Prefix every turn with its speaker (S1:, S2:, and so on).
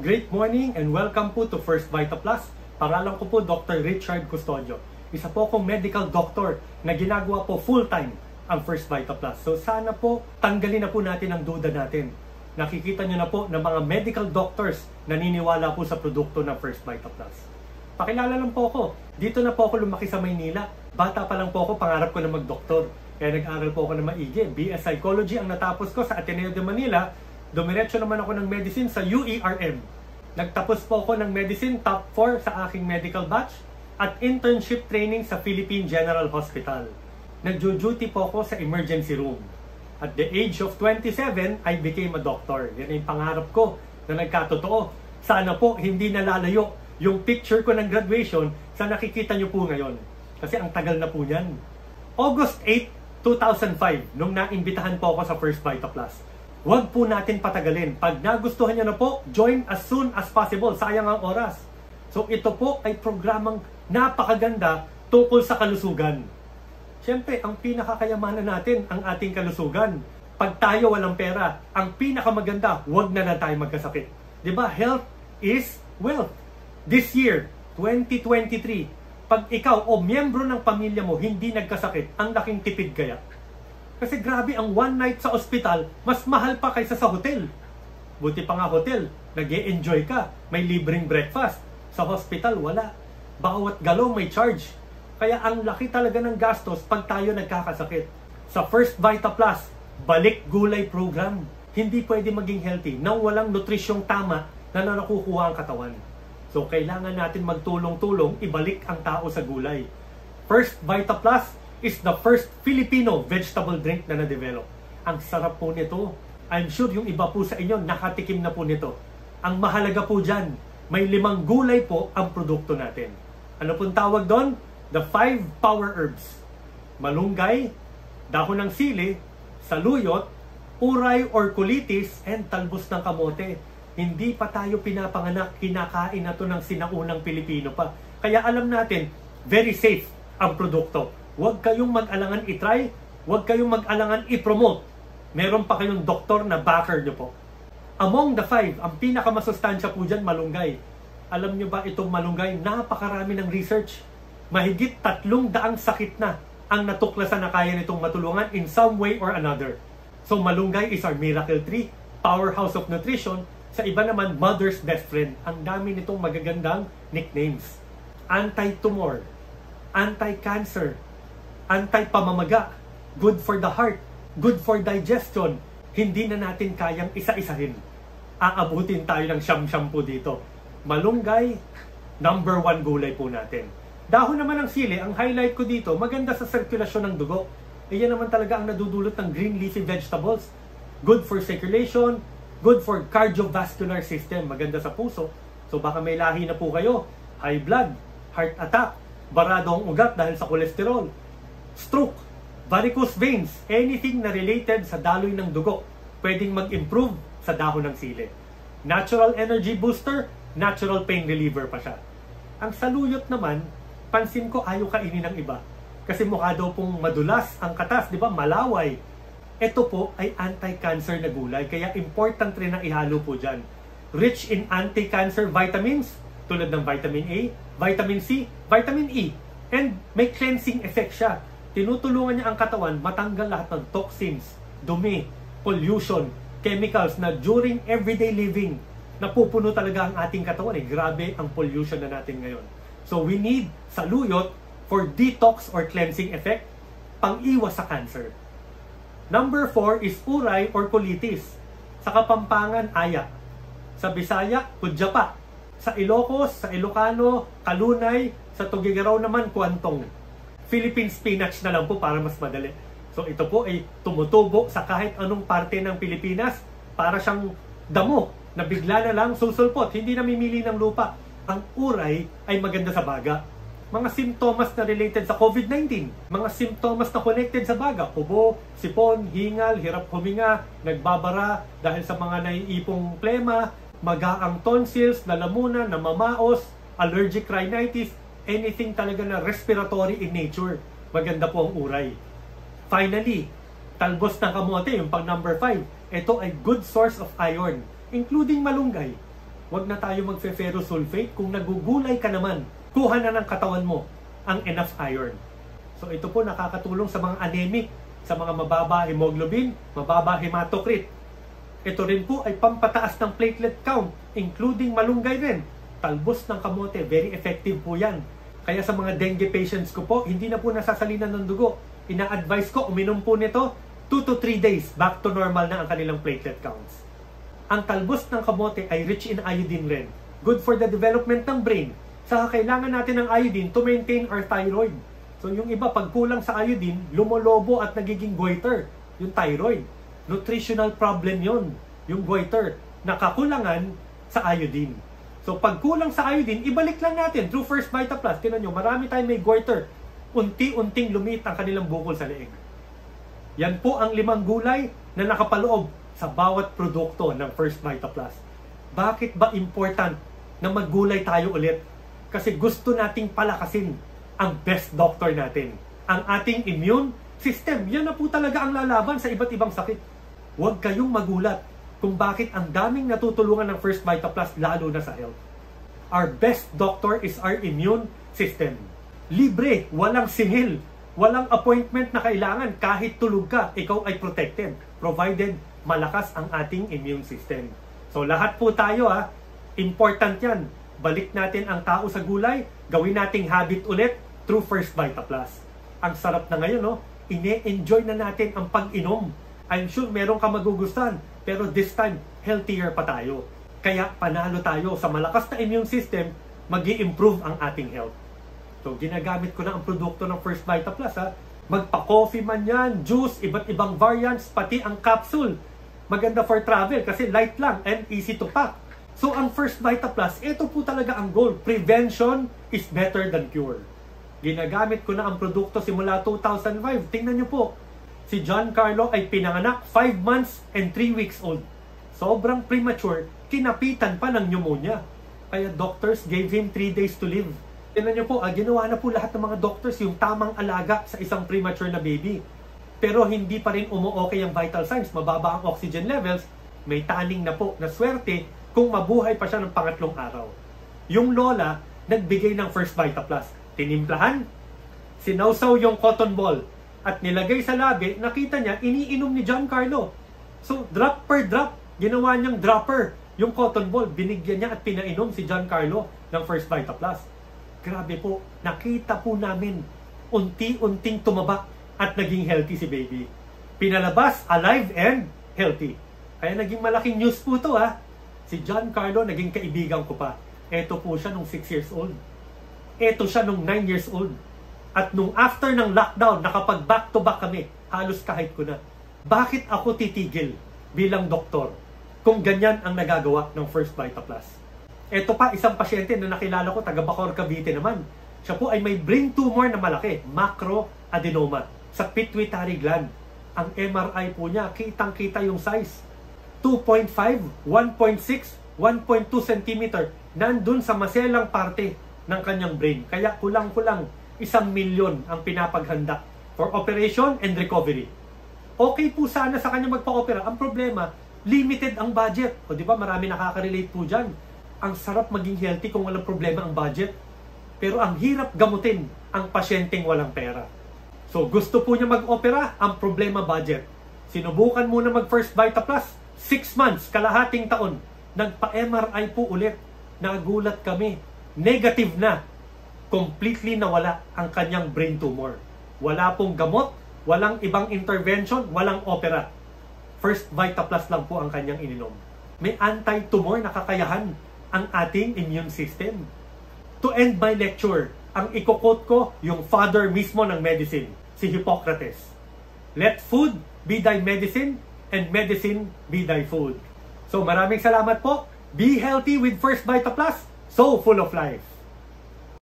S1: Great morning and welcome po to First Vita Plus. Paralan ko po Dr. Richard Custodio. Isa po akong medical doctor na ginagawa po full-time ang First Vita Plus. So sana po tanggalin na po natin ang duda natin. Nakikita nyo na po na mga medical doctors naniniwala po sa produkto ng First Vita Plus. Pakilala lang po ako. Dito na po ako lumaki sa Maynila. Bata pa lang po ako, pangarap ko na mag-doktor. Kaya nag-aral po ako ng maigi. BS Psychology ang natapos ko sa Ateneo de Manila. Dumiretso naman ako ng medicine sa UERM. Nagtapos po ako ng medicine top 4 sa aking medical batch at internship training sa Philippine General Hospital. Nagjo-duty po ako sa emergency room. At the age of 27, I became a doctor. Yan yung pangarap ko na nagkatotoo. Sana po hindi nalalayo yung picture ko ng graduation sa nakikita nyo po ngayon. Kasi ang tagal na po yan. August 8, 2005, nung naimbitahan po ako sa First Vita Plus. Huwag po natin patagalin. Pag nagustuhan nyo na po, join as soon as possible. Sayang ang oras. So ito po ay programang napakaganda tungkol sa kalusugan. Siyempre, ang pinakakayamanan natin ang ating kalusugan. Pag tayo walang pera, ang pinakamaganda, huwag na tayo magkasakit. Diba? Health is wealth. This year, 2023, pag ikaw o miyembro ng pamilya mo hindi nagkasakit, ang laking tipid kaya. Kasi grabe, ang one night sa ospital, mas mahal pa kaysa sa hotel. Buti pa nga hotel, nag-e-enjoy ka, may libreng breakfast. Sa hospital, wala. Bawat galaw may charge. Kaya ang laki talaga ng gastos pag tayo nagkakasakit. Sa First Vita Plus, balik gulay program. Hindi pwede maging healthy nang walang nutrisyong tama na nakukuha ang katawan. So kailangan natin magtulong-tulong, ibalik ang tao sa gulay. First Vita Plus is the first Filipino vegetable drink na na-develop. Ang sarap po nito. I'm sure yung iba po sa inyo nakatikim na po nito. Ang mahalaga po dyan, may 5 gulay po ang produkto natin. Ano pong tawag doon? The 5 power herbs. Malunggay, dahon ng sili, saluyot, uray or kulitis, and talbos ng kamote. Hindi pa tayo pinapanganak, kinakain na to ng sinaunang Pilipino pa. Kaya alam natin, very safe ang produkto. Huwag kayong mag-alangan i-try, huwag kayong mag-alangan i-promote. Meron pa kayong doktor na backer nyo po. Among the 5, ang pinakamasustansya po dyan, malunggay. Alam nyo ba itong malunggay, napakarami ng research. Mahigit 300 sakit na ang natuklasan na kaya nitong matulungan in some way or another. So malunggay is our miracle tree, powerhouse of nutrition. Sa iba naman, mother's best friend. Ang dami nitong magagandang nicknames. Anti-tumor, anti-cancer, anti-pamamaga, good for the heart, good for digestion. Hindi na natin kayang isa-isahin. Aabutin tayo ng siyam-siyam po dito. Malunggay, number 1 gulay po natin. Dahon naman ng sili, ang highlight ko dito, maganda sa sirkulasyon ng dugo. Iyan naman talaga ang nadudulot ng green leafy vegetables. Good for circulation, good for cardiovascular system, maganda sa puso. So baka may lahi na po kayo, high blood, heart attack, barado ang ugat dahil sa kolesterol, stroke, varicose veins, anything na related sa daloy ng dugo, pwedeng mag-improve sa dahon ng sili. Natural energy booster, natural pain reliever pa siya. Ang saluyot naman, pansin ko ayaw kainin ng iba. Kasi mukha daw pong madulas ang katas, di ba? Malaway. Ito po ay anti-cancer na gulay, kaya important rin na ihalo po dyan. Rich in anti-cancer vitamins, tulad ng vitamin A, vitamin C, vitamin E, and may cleansing effect siya. Tinutulungan niya ang katawan matanggal lahat ng toxins, dumi, pollution, chemicals na during everyday living, napupuno talaga ang ating katawan. Grabe ang pollution na natin ngayon. So we need saluyot for detox or cleansing effect, pang-iwas sa cancer. Number 4 is uray or colitis. Sa Kapampangan, aya. Sa Bisaya, kudyapa. Sa Ilocos, sa Ilocano, kalunay. Sa Tugigaraw naman, kuantong. Philippine spinach na lang po para mas madali. So ito po ay tumutubo sa kahit anong parte ng Pilipinas. Para siyang damo na bigla na lang susulpot. Hindi namimili ng lupa. Ang uray ay maganda sa baga. Mga simptomas na related sa COVID-19. Mga simptomas na connected sa baga. Ubo, sipon, hingal, hirap huminga, nagbabara dahil sa mga naiipong plema, magaang tonsils, nalamunan, namamaos, allergic rhinitis, anything talaga na respiratory in nature. Maganda po ang uray. Finally, talbos ng kamote, yung pang number 5. Ito ay good source of iron, including malunggay. Huwag na tayo magfe-ferrous sulfate. Kung nagugulay ka naman, kuha na ng katawan mo ang enough iron. So ito po nakakatulong sa mga anemic, sa mga mababa hemoglobin, mababa hematocrit. Ito rin po ay pampataas ng platelet count, including malunggay rin. Talbos ng kamote, very effective po yan. Kaya sa mga dengue patients ko po, hindi na po nasasalinan ng dugo. Ina-advise ko, uminom po nito, 2 to 3 days, back to normal na ang kanilang platelet counts. Ang talbos ng kamote ay rich in iodine rin. Good for the development ng brain. Saka kailangan natin ng iodine to maintain our thyroid. So yung iba, pag kulang sa iodine, lumolobo at nagiging goiter, yung thyroid. Nutritional problem yon, yung goiter, nakakulangan sa iodine. So pag kulang sa iodine, ibalik lang natin through First Vita Plus. Tingnan nyo, marami tayong may goiter. Unti-unting lumit ang kanilang bukol sa leeg. Yan po ang 5 gulay na nakapaloob sa bawat produkto ng First Vita Plus. Bakit ba important na maggulay tayo ulit? Kasi gusto nating palakasin ang best doctor natin. Ang ating immune system. Yan na po talaga ang lalaban sa iba't ibang sakit. Huwag kayong magulat kung bakit ang daming natutulungan ng First Vita Plus lalo na sa health. Our best doctor is our immune system. Libre, walang singil, walang appointment na kailangan. Kahit tulog ka, ikaw ay protected. Provided malakas ang ating immune system. So lahat po tayo important yan. Balik natin ang tao sa gulay, gawin nating habit ulit through First Vita Plus. Ang sarap na ngayon, no? Ine-enjoy na natin ang pag-inom. I'm sure meron ka magugustuhan, pero this time, healthier pa tayo. Kaya panalo tayo sa malakas na immune system, mag-i-improve ang ating health. So ginagamit ko na ang produkto ng First Vita Plus. Magpa-coffee man yan, juice, iba't ibang variants, pati ang capsule. Maganda for travel kasi light lang and easy to pack. So ang First Vita Plus, ito po talaga ang goal. Prevention is better than cure. Ginagamit ko na ang produkto simula 2005. Tingnan nyo po, si John Carlo ay pinanganak 5 months and 3 weeks old. Sobrang premature, kinapitan pa ng pneumonia. Kaya doctors gave him 3 days to live. Tingnan nyo po, ginawa na po lahat ng mga doctors yung tamang alaga sa isang premature na baby. Pero hindi pa rin umu-okay ang vital signs, mababa ang oxygen levels, may taning na po na swerte kung mabuhay pa siya ng pangatlong araw. Yung lola, nagbigay ng First Vita Plus. Tinimplahan, sinawsaw yung cotton ball, at nilagay sa labi, nakita niya, iniinom ni John Carlo. So, drop per drop, ginawa niyang dropper yung cotton ball. Binigyan niya at pinainom si John Carlo ng First Vita Plus. Grabe po, nakita po namin, unti-unting tumaba at naging healthy si baby. Pinalabas, alive and healthy. Kaya naging malaking news po to Si John Carlo, naging kaibigan ko pa. Eto po siya nung 6 years old. Eto siya nung 9 years old. At nung after ng lockdown, nakapag back to back kami, halos kahit ko na. Bakit ako titigil bilang doktor kung ganyan ang nagagawa ng First Vita Plus? Eto pa, isang pasyente na nakilala ko, taga Bacoor, Cavite naman. Siya po ay may brain tumor na malaki, macroadenoma, sa pituitary gland. Ang MRI po niya, kitang-kita yung size. 2.5, 1.6, 1.2 cm. Nandun sa maselang parte ng kanyang brain. Kaya kulang-kulang 1 milyon ang pinapaghanda for operation and recovery. Okay po sana sa kanya magpa-opera. Ang problema, limited ang budget. O di ba, marami nakaka-relate po dyan. Ang sarap maging healthy kung walang problema ang budget. Pero ang hirap gamutin ang pasyenteng walang pera. So gusto po niya mag-opera, ang problema budget. Sinubukan muna mag-First Vita Plus, 6 months, kalahating taon. Nagpa-MRI po ulit. Nagulat kami. Negative na. Completely nawala ang kanyang brain tumor. Wala pong gamot, walang ibang intervention, walang opera. First Vita Plus lang po ang kanyang ininom. May anti-tumor na kakayahan ang ating immune system. To end my lecture, ang iko-quote ko yung father mismo ng medicine, si Hippocrates. Let food be thy medicine and medicine be thy food. So maraming salamat po. Be healthy with First Vita Plus. So full of life.